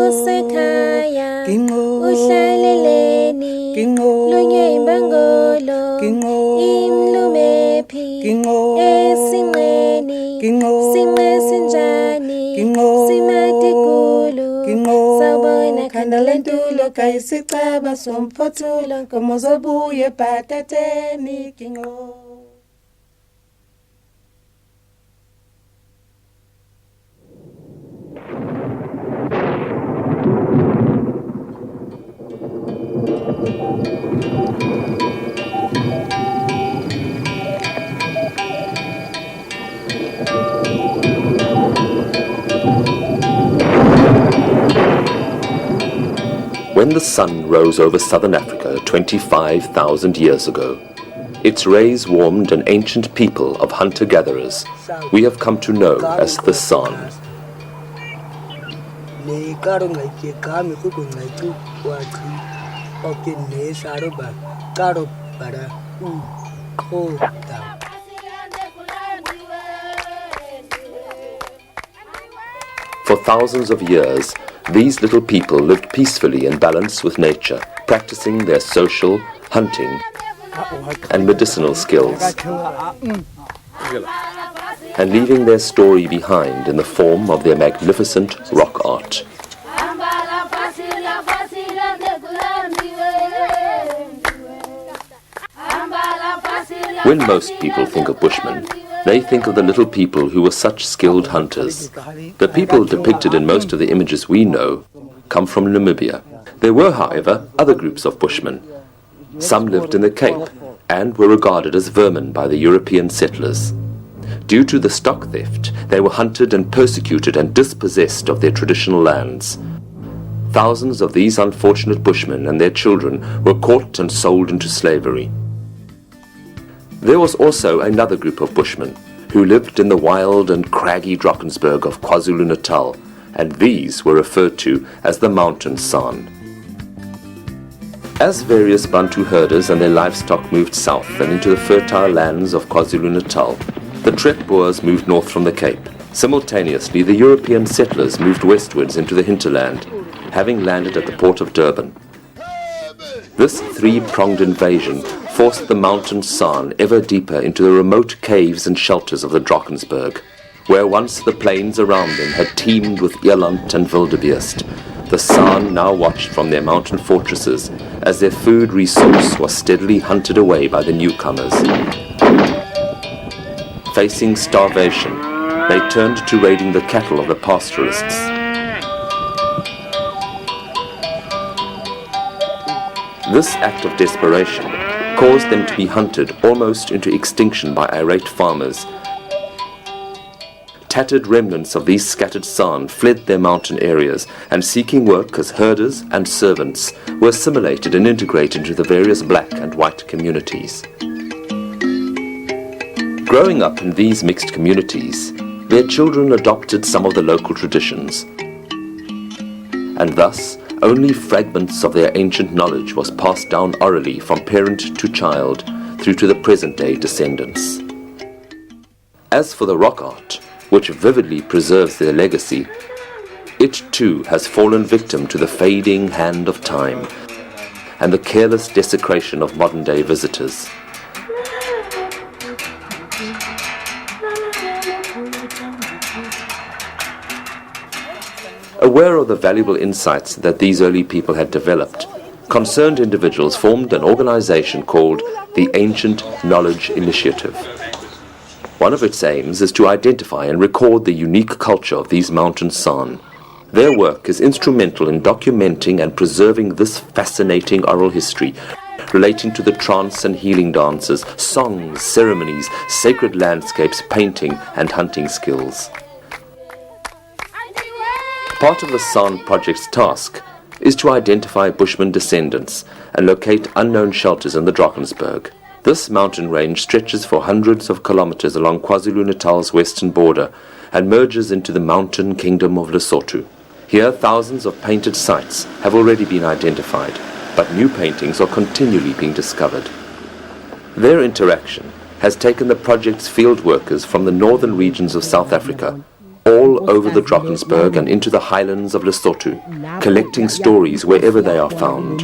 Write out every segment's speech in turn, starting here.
usekhaya uhlaleleni lunywe imbangolo imlumephi esinqeni sinqe sinjani simatikulu sawubona khanda lentulo kayisicaba somphothulo nkomo zobuye bhatateni ginqo. When the sun rose over southern Africa 25,000 years ago, its rays warmed an ancient people of hunter-gatherers we have come to know as the San. For thousands of years, these little people lived peacefully in balance with nature, practicing their social, hunting, and medicinal skills, and leaving their story behind in the form of their magnificent rock art. When most people think of Bushmen, they think of the little people who were such skilled hunters. The people depicted in most of the images we know come from Namibia. There were, however, other groups of Bushmen. Some lived in the Cape and were regarded as vermin by the European settlers. Due to the stock theft, they were hunted and persecuted and dispossessed of their traditional lands. Thousands of these unfortunate Bushmen and their children were caught and sold into slavery. There was also another group of Bushmen who lived in the wild and craggy Drakensberg of KwaZulu-Natal, and these were referred to as the Mountain San. As various Bantu herders and their livestock moved south and into the fertile lands of KwaZulu-Natal, the Trek Boers moved north from the Cape. Simultaneously, the European settlers moved westwards into the hinterland, having landed at the port of Durban. This three-pronged invasion forced the Mountain San ever deeper into the remote caves and shelters of the Drakensberg, where once the plains around them had teemed with eland and wildebeest. The San now watched from their mountain fortresses as their food resource was steadily hunted away by the newcomers. Facing starvation, they turned to raiding the cattle of the pastoralists. This act of desperation caused them to be hunted almost into extinction by irate farmers. Tattered remnants of these scattered San fled their mountain areas and, seeking work as herders and servants, were assimilated and integrated into the various black and white communities. Growing up in these mixed communities, their children adopted some of the local traditions, and thus only fragments of their ancient knowledge was passed down orally from parent to child through to the present-day descendants. As for the rock art, which vividly preserves their legacy, it too has fallen victim to the fading hand of time and the careless desecration of modern-day visitors. Aware of the valuable insights that these early people had developed, concerned individuals formed an organization called the Ancient Knowledge Initiative. One of its aims is to identify and record the unique culture of these Mountain San. Their work is instrumental in documenting and preserving this fascinating oral history relating to the trance and healing dances, songs, ceremonies, sacred landscapes, painting, and hunting skills. Part of the San Project's task is to identify Bushman descendants and locate unknown shelters in the Drakensberg. This mountain range stretches for hundreds of kilometers along KwaZulu-Natal's western border and merges into the mountain kingdom of Lesotho. Here, thousands of painted sites have already been identified, but new paintings are continually being discovered. Their interaction has taken the project's field workers from the northern regions of South Africa all over the Drakensberg and into the highlands of Lesotho, collecting stories wherever they are found.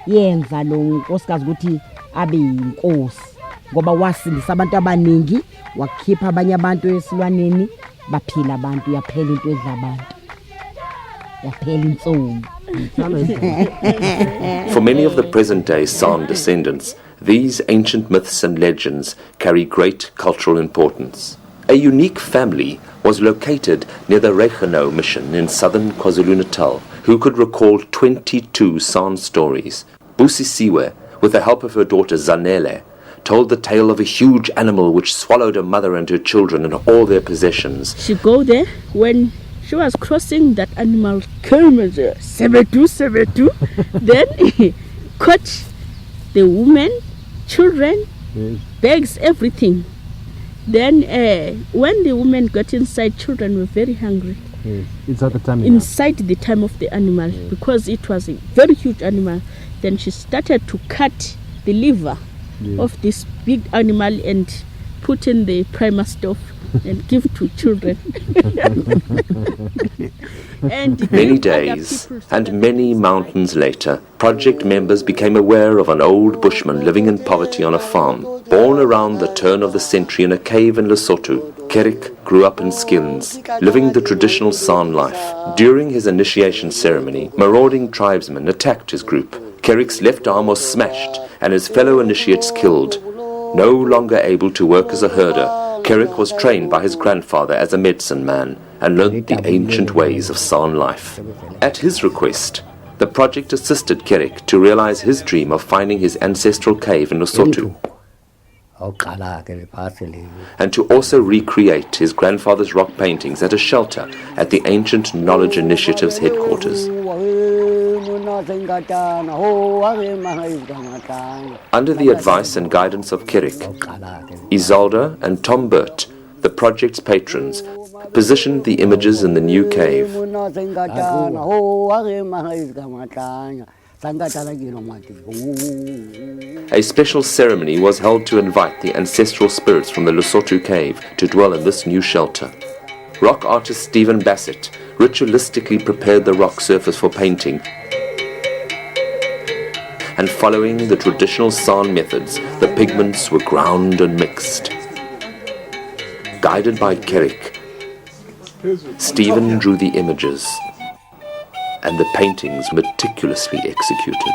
yenza lo nkosikazi ukuthi abe yinkosi ngoba wasindisa abantu abaningi wakhipha abanye abantu esilwaneni baphila abantu yaphela into edla abantu yaphela insomi. For many of the present-day San descendants, these ancient myths and legends carry great cultural importance. A unique family was located near the Regenau mission in southern KwaZulu-Natal who could recall 22 San stories. Busisiwe, with the help of her daughter Zanele, told the tale of a huge animal which swallowed her mother and her children and all their possessions. She go there when she was crossing, that animal came as a 72, then caught the woman, children, bags, everything. Then when the woman got inside, children were very hungry. Inside the tummy. Inside the tummy of the animal, because it was a very huge animal. Then she started to cut the liver of this big animal and put in the primer stuff and give to children. And many days and many mountains later, project members became aware of an old bushman living in poverty on a farm. Born around the turn of the century in a cave in Lesotho, Kerik grew up in skins, living the traditional San life. During his initiation ceremony, marauding tribesmen attacked his group. Kerik's left arm was smashed and his fellow initiates killed. No longer able to work as a herder, Kerik was trained by his grandfather as a medicine man and learnt the ancient ways of San life. At his request, the project assisted Kerik to realize his dream of finding his ancestral cave in Lesotho, and to also recreate his grandfather's rock paintings at a shelter at the Ancient Knowledge Initiative's headquarters. Under the advice and guidance of Kerik, Isolde and Tom Burt, the project's patrons, positioned the images in the new cave. A special ceremony was held to invite the ancestral spirits from the Lesotho cave to dwell in this new shelter. Rock artist Stephen Bassett ritualistically prepared the rock surface for painting, and following the traditional San methods, the pigments were ground and mixed. Guided by Kerik, Stephen drew the images and the paintings meticulously executed.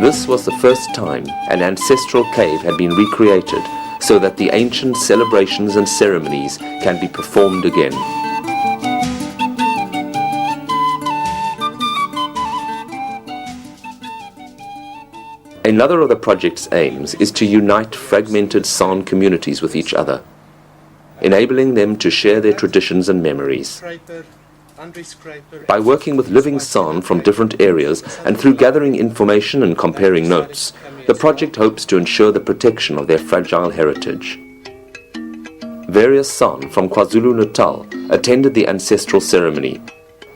This was the first time an ancestral cave had been recreated so that the ancient celebrations and ceremonies can be performed again. Another of the project's aims is to unite fragmented San communities with each other, enabling them to share their traditions and memories. By working with living San from different areas and through gathering information and comparing notes, the project hopes to ensure the protection of their fragile heritage. Various San from KwaZulu-Natal attended the ancestral ceremony,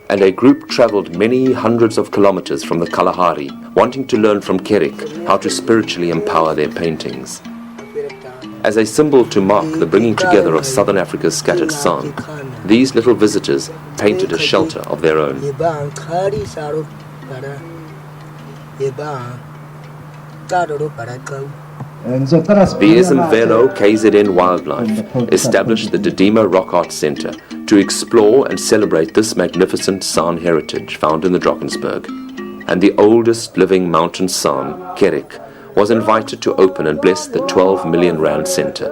and a group travelled many hundreds of kilometers from the Kalahari, wanting to learn from Kerik how to spiritually empower their paintings. As a symbol to mark the bringing together of Southern Africa's scattered San, these little visitors painted a shelter of their own. The Izimvelo KZN Wildlife established the Didima Rock Art Center to explore and celebrate this magnificent San heritage found in the Drakensberg. And the oldest living mountain San, Kerik, was invited to open and bless the 12 million rand center.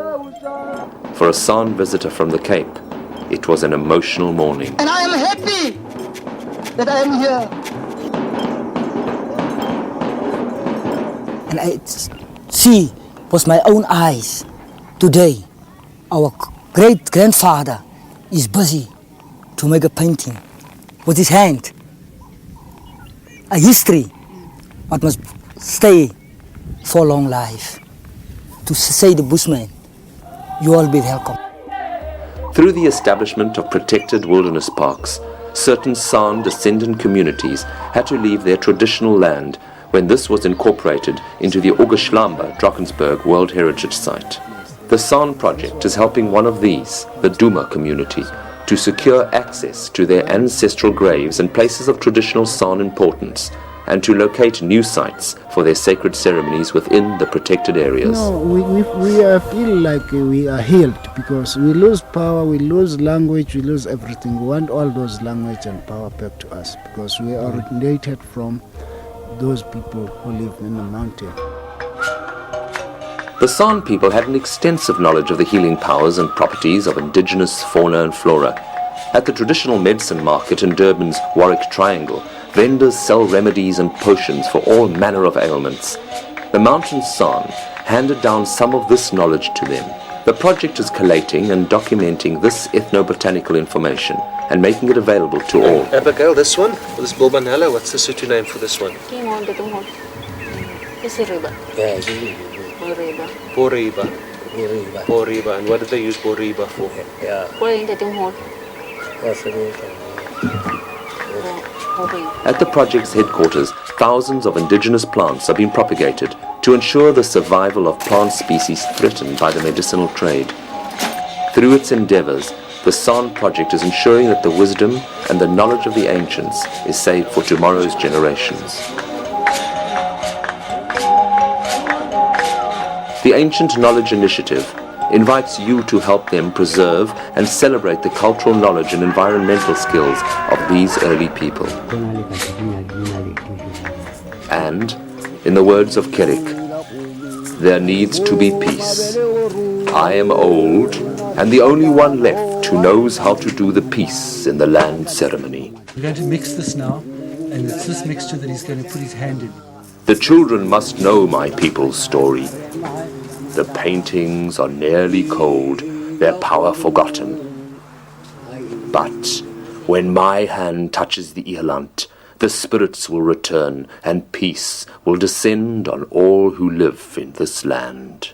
For a San visitor from the Cape, it was an emotional morning. And I am happy that I am here. And I see with my own eyes today, our great-grandfather is busy to make a painting with his hand. A history what must stay for long life. To say the Bushman, you all be welcome. Through the establishment of protected wilderness parks, certain San descendant communities had to leave their traditional land when this was incorporated into the Ogeshlamba Drakensberg World Heritage Site. The San project is helping one of these, the Duma community, to secure access to their ancestral graves and places of traditional San importance, and to locate new sites for their sacred ceremonies within the protected areas. No, we feel like we are healed because we lose power, we lose language, we lose everything. We want all those language and power back to us because we are originated from those people who live in the mountain. The San people had an extensive knowledge of the healing powers and properties of indigenous fauna and flora. At the traditional medicine market in Durban's Warwick Triangle, vendors sell remedies and potions for all manner of ailments. The Mountain San handed down some of this knowledge to them. The project is collating and documenting this ethnobotanical information and making it available to all. Abigail, this one, this Bulbanella, what's the Sotho name for this one? Boriba. Boriba. And what did they use Boriba for? At the project's headquarters, thousands of indigenous plants are being propagated to ensure the survival of plant species threatened by the medicinal trade. Through its endeavors, the San project is ensuring that the wisdom and the knowledge of the ancients is saved for tomorrow's generations. The Ancient Knowledge Initiative invites you to help them preserve and celebrate the cultural knowledge and environmental skills of these early people. And, in the words of Kerik, there needs to be peace. I am old, and the only one left who knows how to do the peace in the land ceremony. We're going to mix this now, and it's this mixture that he's going to put his hand in. The children must know my people's story. The paintings are nearly cold, their power forgotten. But when my hand touches the eland, the spirits will return and peace will descend on all who live in this land.